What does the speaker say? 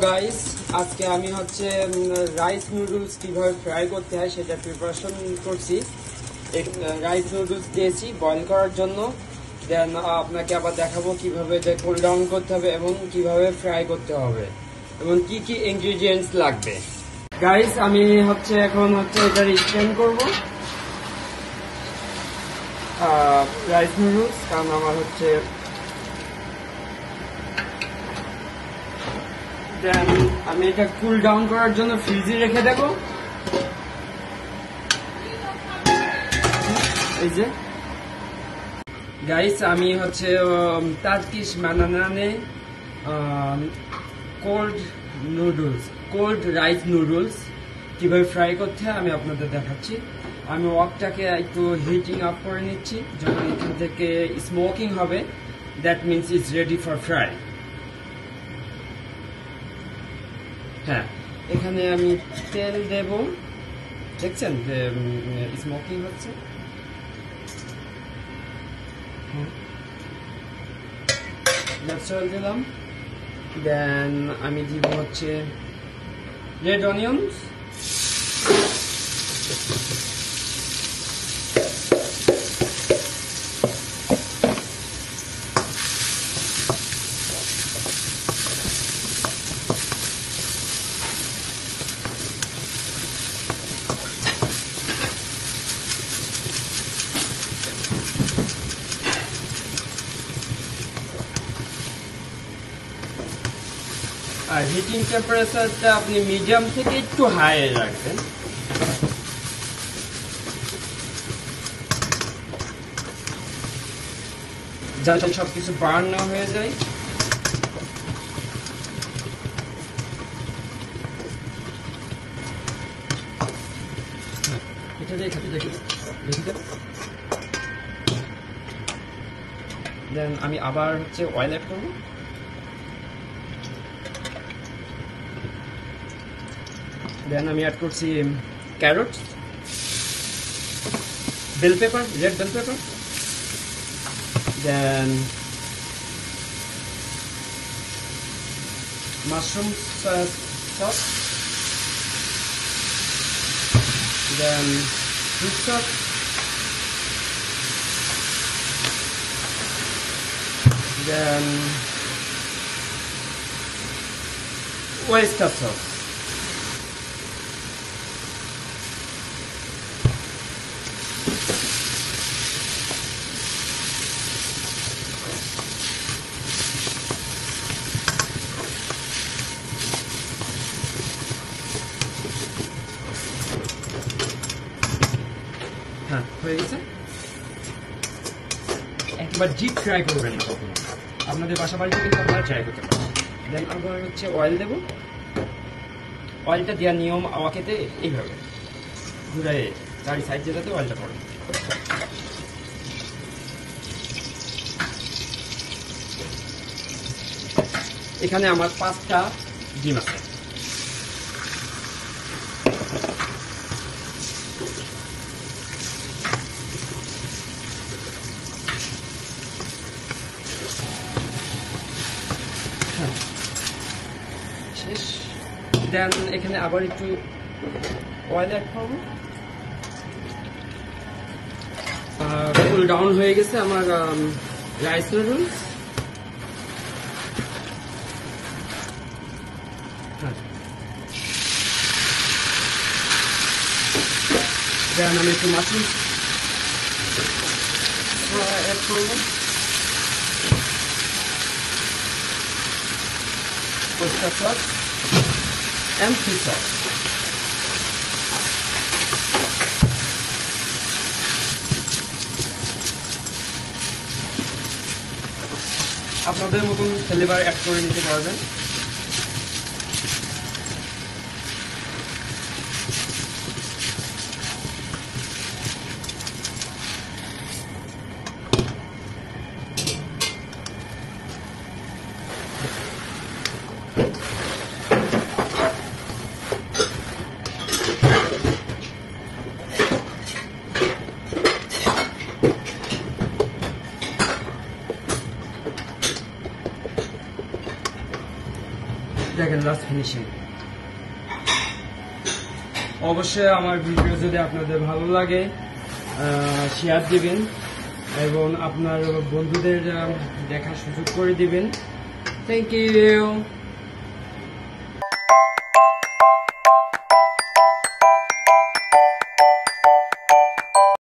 Guys, আজকে আমি হচ্ছে রাইস নুডলস কিভাবে ফ্রাই করতে হয় সেটা প্রিপারেশন করছি। রাইস নুডলস দিয়েছি বয়েল করার জন্য, দেন আপনাকে আবার দেখাবো কিভাবে এটা কুল ডাউন করতে হবে এবং কিভাবে ফ্রাই করতে হবে এবং কি কি ইনগ্রিডিয়েন্টস লাগবে। গাইস, আমি হচ্ছে এখন হচ্ছে এটা স্ট্যান্ড করব রাইস নুডলস, কারণ আমার হচ্ছে দেন আমি এটা কুল ডাউন করার জন্য ফ্রিজে রেখে দেব। এই যে গাইস, আমি হচ্ছে টার্কিশ বানানানে কোল্ড রাইস নুডলস কিভাবে ফ্রাই করতে হয় আমি আপনাদের দেখাচ্ছি। আমি ওয়াকটাকে একটু হিটিং আপ করে নিচ্ছি, যখন এখান থেকে স্মোকিং হবে that means it's ready for fry. হ্যাঁ, এখানে আমি তেল দেব, দেখছেন যে স্মোকিং হচ্ছে। দিলাম, দেন আমি দিব হচ্ছে রেড অনিয়নস, আর হিটিং টেম্পারেচারটা আপনি মিডিয়াম থেকে একটু হাই রাখবেন। যাতে সবকিছু বার্ন না হয়ে যায়। এটা দেখি দেন আমি আবার হচ্ছে অয়েল অ্যাড করবো। দেন আমি অ্যাড করছি carrot, bell pepper, red bell pepper, then mushroom sauce, then fish sauce, then oyster sauce. হ্যাঁ, হয়ে গেছে। একবার ডিপ ফ্রাই করবেন না কখনো, আপনাদের বাসা বাড়িতে কিন্তু আপনারা ট্রাই করতে পারেন। দেন আবার হচ্ছে অয়েল দেব। অয়েলটা দেওয়ার নিয়ম আমাকেতে এইভাবে ঘুরে চারি সাইড যেটাতে অয়েলটা পড়ে। এখানে আমার 5টা ডিম আছে। শেষ। দেন এখানে আবার একটু অয়েল অ্যাড করবো। কুল ডাউন হয়ে গেছে আমার রাইস নুডলস। দেন আমি একটু মাশরুম অ্যাড করবো, oyster sauce and fish sauce. আপনাদের মতন ফ্লেভার অ্যাড করে নিতে পারবেন। দেখেন লাস্ট ফিনিশিং। অবশ্যই আমার ভিডিও যদি আপনাদের ভালো লাগে শেয়ার দিবেন এবং আপনার বন্ধুদের দেখার সুযোগ করে দিবেন। Thank you.